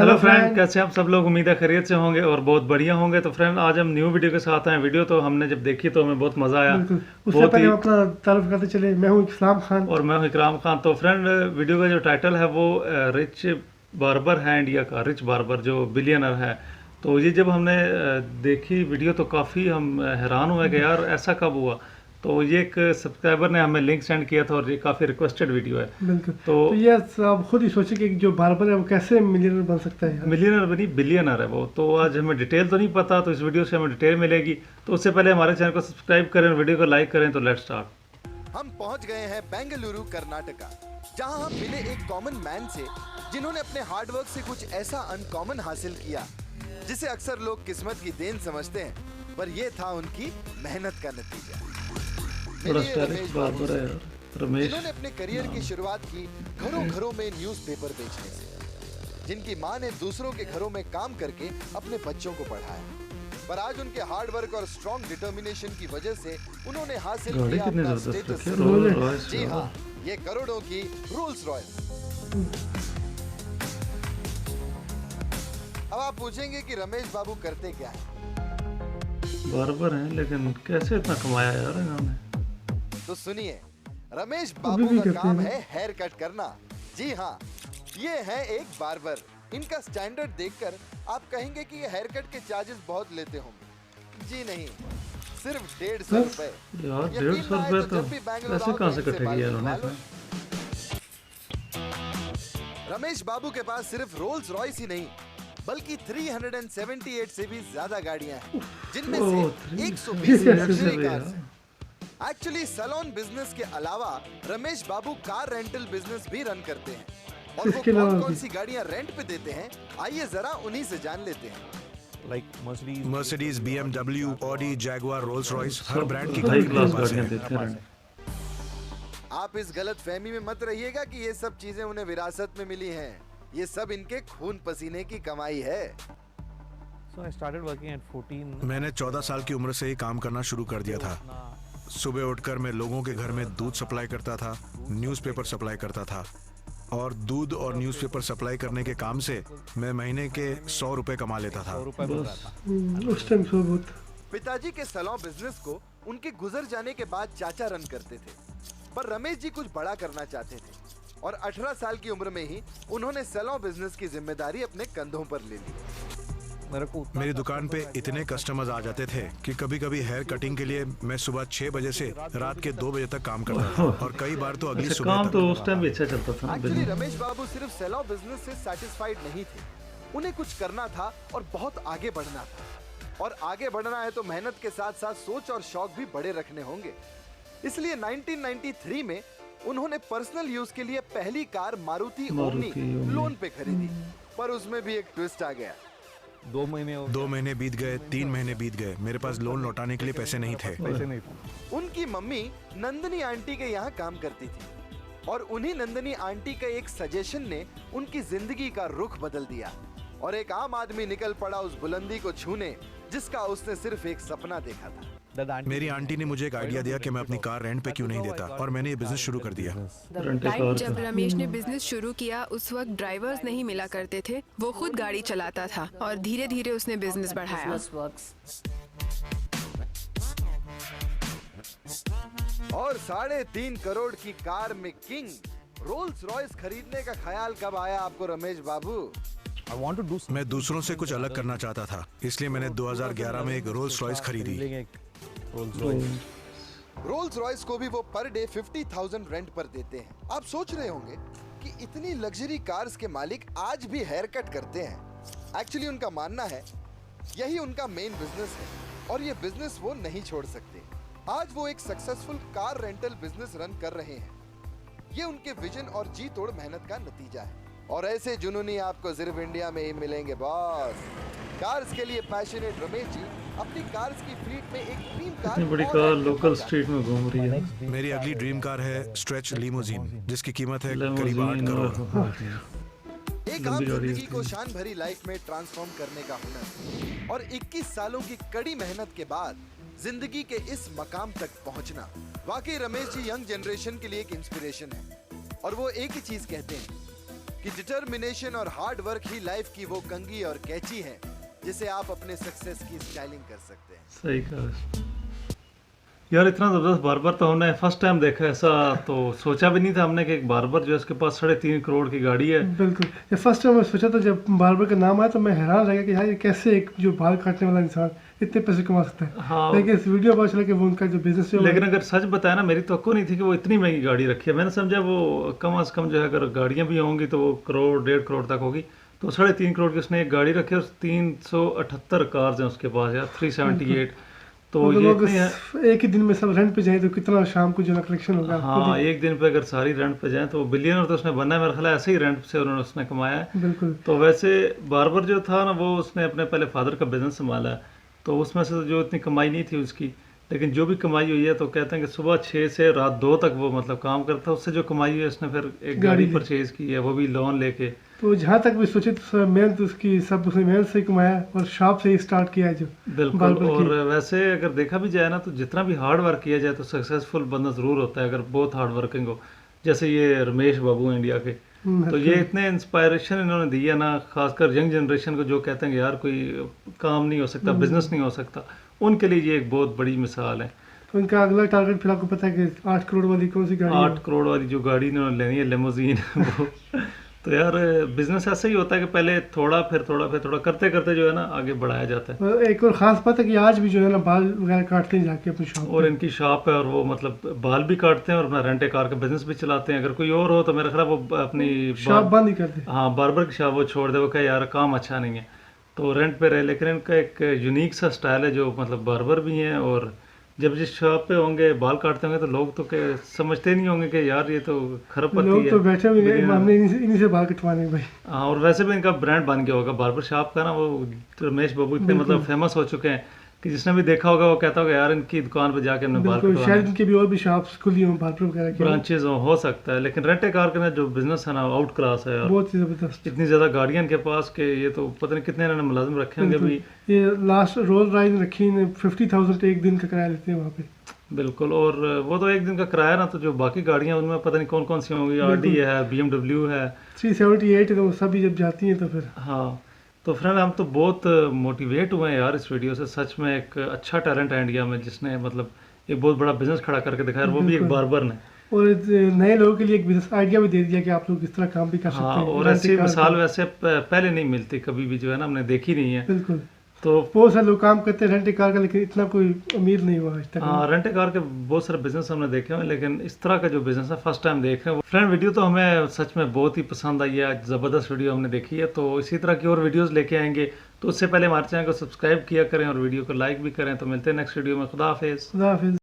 Hello friend, कैसे आप सब लोग? उम्मीद है खैरियत से होंगे और बहुत बढ़िया होंगे। तो फ्रेंड, आज हम न्यू वीडियो के साथ आए। वीडियो तो हमने जब देखी तो हमें बहुत मज़ा आया। बिल्कुल। उससे बहुत पहले ही। हम अपना तारुफ करते चले, मैं हूँ इस्लाम खान। और मैं हूं इकराम खान। तो फ्रेंड, वीडियो का जो टाइटल है वो रिच बार्बर है इंडिया का, रिच बार्बर जो बिलियनर है। तो ये जब हमने देखी वीडियो तो काफ़ी हम हैरान हुए कि यार ऐसा कब हुआ। तो ये एक सब्सक्राइबर ने हमें लिंक सेंड किया था और ये काफ़ी रिक्वेस्टेड वीडियो है। बिल्कुल। तो तो ये आप खुद ही सोचिए कि जो बार्बर है वो कैसे मिलियनर बन सकता है यार। मिलियनर बनी, बिलियनर है वो। तो आज हमें डिटेल तो नहीं पता, तो इस वीडियो से हमें डिटेल मिलेगी। तो उससे पहले हमारे चैनल को सब्सक्राइब करें, वीडियो को लाइक करें। तो लेट्स स्टार्ट। हम पहुंच गए हैं बेंगलुरु कर्नाटका, जहां हम मिले एक कॉमन मैन से जिन्होंने अपने हार्डवर्क से कुछ ऐसा अनकॉमन हासिल किया जिसे अक्सर लोग किस्मत की देन समझते हैं, पर यह था उनकी मेहनत का नतीजा। बड़ा मिलिए स्टाइलिश रमेश बार्बर बाबू है से, यार, रमेश। जिन्होंने अपने करियर की शुरुआत की घरों घरों में न्यूज़पेपर बेचने से, जिनकी मां ने दूसरों के घरों में काम करके अपने बच्चों को पढ़ाया। पर आज उनके हार्ड वर्क और स्ट्रॉन्ग डिटर्मिनेशन की वजह से उन्होंने हासिल गाड़ी किया कितनी अपना जबरदस्त रखी है, स्टेटस। रोल्स रॉयस जी यार। हाँ, ये करोड़ों की रोल्स रॉयस। अब आप पूछेंगे कि रमेश बाबू करते क्या है, बार्बर हैं लेकिन कैसे इतना कमाया यार इन्होंने। तो सुनिए। रमेश अभी बाबू भी का करते काम हैं। है हेयर कट करना। जी हाँ, ये है एक बार्बर। इनका स्टैंडर्ड देखकर आप कहेंगे कि ये हेयर कट के चार्जेस बहुत लेते होंगे। जी नहीं, सिर्फ 150 रुपए। यार यकीन 150 ना आए रुपए तो तो जब भी बैंगलोर पैसे आओ कहाँ तो से इनसे इकट्ठे बाल किए कटवा इन्होंने। लो। रमेश बाबू के पास सिर्फ रोल्स रॉयस ही नहीं, बल्कि 378 से भी ज्यादा गाड़ियां हैं, जिनमें से 120 लग्जरी कार्स हैं। एक्चुअली सैलून बिजनेस के अलावा रमेश बाबू कार रेंटल बिजनेस भी रन करते हैं। और वो इसके अलावा कौन कौन भी। सी गाड़ियां रेंट पे देते हैं, आइए जरा उन्हीं से जान लेते हैं। Mercedes, BMW, Audi, Jaguar, Rolls Royce, हर ब्रांड की हाई गाड़ी क्लास मेरे पास गाड़ियां है। देते हैं रेंट। आप इस गलत फहमी में मत रहिएगा कि ये सब चीजें उन्हें विरासत में मिली हैं। ये सब इनके खून पसीने की कमाई है। मैंने 14 साल की उम्र से ही काम करना शुरू कर दिया था। सुबह उठकर मैं लोगों के घर में दूध सप्लाई करता था, न्यूज़पेपर सप्लाई करता था, और दूध और न्यूज़पेपर सप्लाई करने के काम से मैं महीने के 100 रुपए कमा लेता था। उस टाइम सो बहुत। पिताजी के सैलून बिजनेस को उनके गुजर जाने के बाद चाचा रन करते थे, पर रमेश जी कुछ बड़ा करना चाहते थे और 18 साल की उम्र में ही उन्होंने सैलून बिजनेस की जिम्मेदारी अपने कंधों पर ले ली। मेरी दुकान पे इतने कस्टमर्स आ जाते थे कि कभी कभी हेयर कटिंग के लिए मैं सुबह 6 बजे से रात के 2 बजे तक काम करता था, और कई बार तो अगली अच्छा, सुबह काम तक। तो उस टाइम भी अच्छा चलता था ना एक्चुअली बिजनेस। रमेश बाबू सिर्फ सैलून बिजनेस से सेटिस्फाइड नहीं थे, उन्हें कुछ करना था और बहुत आगे बढ़ना था। और आगे बढ़ना है तो मेहनत के साथ साथ सोच और शौक भी बड़े रखने होंगे। इसलिए 1993 में उन्होंने पर्सनल यूज के लिए पहली कार मारुति ओमनी लोन पे खरीदी। पर उसमें भी एक ट्विस्ट आ गया। 2 महीने बीत गए, 3 महीने बीत गए, मेरे पास लोन लौटाने के लिए पैसे नहीं थे। उनकी मम्मी नंदनी आंटी के यहाँ काम करती थी और उन्हीं नंदनी आंटी का एक सजेशन ने उनकी जिंदगी का रुख बदल दिया और एक आम आदमी निकल पड़ा उस बुलंदी को छूने जिसका उसने सिर्फ एक सपना देखा था। मेरी आंटी ने मुझे एक आइडिया दिया कि मैं अपनी कार रेंट पे क्यों नहीं देता, और मैंने ये बिजनेस शुरू कर दिया। रेंटल कार जब रमेश ने बिजनेस शुरू किया उस वक्त ड्राइवर्स नहीं मिला करते थे, वो खुद गाड़ी चलाता था और धीरे धीरे उसने बिजनेस बढ़ाया। और 3.5 करोड़ की कार में किंग रोल्स रॉयस खरीदने का ख्याल कब आया आपको रमेश बाबू? मैं दूसरों से कुछ अलग करना चाहता था, इसलिए मैंने 2011 में एक रोल्स रॉयस खरीदी। रोल्स रॉयस को भी वो पर डे 50,000 रेंट पर देते हैं। आप सोच रहे होंगे कि इतनी लग्जरी कार्स के मालिक आज भी हेयर कट करते हैं। एक्चुअली उनका मानना है यही उनका मेन बिजनेस है और ये बिजनेस वो नहीं छोड़ सकते। आज वो एक successful car rental business run कर रहे हैं। ये उनके विजन और जी तोड़ मेहनत का नतीजा है। और ऐसे जुनूनी आपको सिर्फ इंडिया में ही मिलेंगे बॉस। कार्स के लिए पैशनेट रमेश जी अपनी कार्स की फ्लीट में एक ड्रीम कार इतनी बड़ी कार लोकल स्ट्रीट में घूम रही है। मेरी अगली ड्रीम कार है स्ट्रेच लीमोजीन, जिसकी कीमत है करीब 8 लिमोजीन करोड़। एक आम जिंदगी को शान भरी लाइफ में ट्रांसफॉर्म करने का हुनर और 21 सालों की कड़ी मेहनत के बाद जिंदगी के इस मकाम तक पहुंचना, वाकई रमेश जी यंग जनरेशन के लिए एक इंस्पिरेशन है। और वो एक ही चीज कहते हैं कि कि डिटर्मिनेशन और हार्ड वर्क ही लाइफ की वो कंघी और कैंची है जिसे आप अपने सक्सेस की स्टाइलिंग कर सकते हैं। सही कहा यार, इतना ज़बरदस्त बार्बर तो हमने फर्स्ट टाइम देखा ऐसा, तो सोचा भी नहीं था हमने कि एक बार्बर जो है उसके पास 3.5 करोड़ की गाड़ी है। बिल्कुल, ये फर्स्ट टाइम मैं सोचा था जब बार्बर का नाम आया तो मैं हैरान रह गया कि यार ये कैसे एक जो बाल काटने वाला इंसान इतने पैसे कमा सकता है। हाँ, लेकिन इस वीडियो पता चला कि वो उनका जो बिजनेस है लेकिन अगर सच बताया ना, मेरी तो नहीं थी कि वो इतनी महंगी गाड़ी रखी है। मैंने समझा वो कम से कम जो है अगर गाड़ियाँ भी होंगी तो वो करोड़ 1.5 करोड़ तक होगी, तो 3.5 करोड़ की उसने एक गाड़ी रखी है और 378 कार्स हैं उसके पास यार, 378। तो अगर ये लोग इतनी है, एक ही दिन में सब रेंट पे जाए तो कितना शाम को जो है कलेक्शन होगा। हाँ, एक दिन पे अगर सारी रेंट पे जाए तो बिलियनर तो उसने बनना है मेरा ख्याल है, ऐसे ही रेंट से उन्होंने उसने कमाया है। बिल्कुल। तो वैसे बार्बर जो था ना, वो उसने अपने पहले फादर का बिजनेस संभाला है, तो उसमें से जो इतनी कमाई नहीं थी उसकी, लेकिन जो भी कमाई हुई है तो कहते हैं कि सुबह 6 से रात 2 तक वो मतलब काम करता है। उससे जो कमाई हुई है उसने फिर एक गाड़ी परचेज की है, वो भी लोन लेके। तो जहाँ तक भी सोचे तो मेहनत उसकी सब उसने मेहनत से ही कमाया और शॉप से ही स्टार्ट किया है जो। बिल्कुल, और वैसे अगर देखा भी जाए ना तो जितना भी हार्ड वर्क किया जाए तो सक्सेसफुल बंदा ज़रूर होता है अगर बहुत हार्ड वर्किंग हो। जैसे ये रमेश बाबू इंडिया के, तो ये इतने इंस्पायरेशन इन्होंने दी है ना, खासकर यंग जनरेशन को जो कहते हैं कि यार कोई काम नहीं हो सकता, बिजनेस नहीं हो सकता, उनके लिए ये एक बहुत बड़ी मिसाल है। तो इनका अगला टारगेट फिर आपको पता है कि 8 करोड़ वाली कौन सी गाड़ी है? 8 करोड़ वाली जो गाड़ी इन्होंने लेनी है लिमोजीन वो तो यार बिजनेस ऐसा ही होता है कि पहले थोड़ा फिर थोड़ा करते करते जो है ना आगे बढ़ाया जाता है। और एक और ख़ास बात है कि आज भी जो है ना बाल वगैरह काटते हैं जाके अपनी शॉप और इनकी शॉप है और वो मतलब बाल भी काटते हैं और अपना रेंट ए कार का बिजनेस भी चलाते हैं। अगर कोई और हो तो मेरा ख्याल है वो अपनी शॉप बंद ही करते। हाँ, बार्बर की शॉप वो छोड़ दे, वो कहे यार काम अच्छा नहीं है, तो रेंट पे रहे। लेकिन इनका एक यूनिक सा स्टाइल है जो मतलब बार्बर भी हैं, और जब जिस शॉप पे होंगे बाल काटते होंगे तो लोग तो के समझते नहीं होंगे कि यार ये तो खरबपति लोग है, तो बैठे होंगे हमने इन्हीं से बाल कटवाने भाई। हाँ, और वैसे भी इनका ब्रांड बन गया होगा बार्बर शॉप का ना, वो रमेश बाबू इतने मतलब फेमस हो चुके हैं कि जिसने भी देखा होगा वो कहता होगा यार इनकी दुकान पे जाके हमने बाल बिल्कुल, शायद इनके भी और भी शॉप्स खुली हों बार्बर वगैरह की, ब्रांचेज हो सकता है। लेकिन रेंट ए कार का जो बिजनेस है ना आउट क्लास है यार, बहुत ही जबरदस्त। इतनी ज्यादा गाड़ियां इनके पास के ये तो पता नहीं कितने इन्होंने मुलाजिम रखे होंगे अभी। ये लास्ट रोल राइड रखी ने 50,000 एक दिन का किराया लेते हैं वहाँ पे। बिल्कुल, और वो तो एक दिन का किराया ना, तो जो बाकी गाड़ियां उनमें पता नहीं कौन कौन सी होंगी, आरडी है, BMW है, 378 तो सभी जब जाती हैं तो फिर। हाँ। तो फ्रेंड हम तो बहुत मोटिवेट हुए हैं यार इस वीडियो से, सच में एक अच्छा टैलेंट है इंडिया में जिसने मतलब एक बहुत बड़ा बिजनेस खड़ा करके दिखाया, वो भी एक बार्बर ने। और नए लोगों के लिए एक बिजनेस आइडिया भी दे दिया कि आप लोग इस तरह काम भी कर सकते हाँ, हैं। और ऐसी मिसाल वैसे पहले नहीं मिलती कभी भी जो है ना, हमने देखी नहीं है। बिल्कुल, तो बहुत सारे लोग काम करते हैं रेंट कार का, लेकिन इतना कोई अमीर नहीं हुआ आज तक। हाँ, रेंट ए कार के बहुत सारे बिजनेस हमने देखे हैं, लेकिन इस तरह का जो बिजनेस है फर्स्ट टाइम देख रहे हैं। फ्रेंड वीडियो तो हमें सच में बहुत ही पसंद आई है, ज़बरदस्त वीडियो हमने देखी है। तो इसी तरह की और वीडियोस लेके आएंगे, तो उससे पहले हमारे चैनल को सब्सक्राइब किया करें और वीडियो को लाइक भी करें। तो मिलते हैं नेक्स्ट वीडियो में। खुदा हाफिज़। खुदा हाफिज़।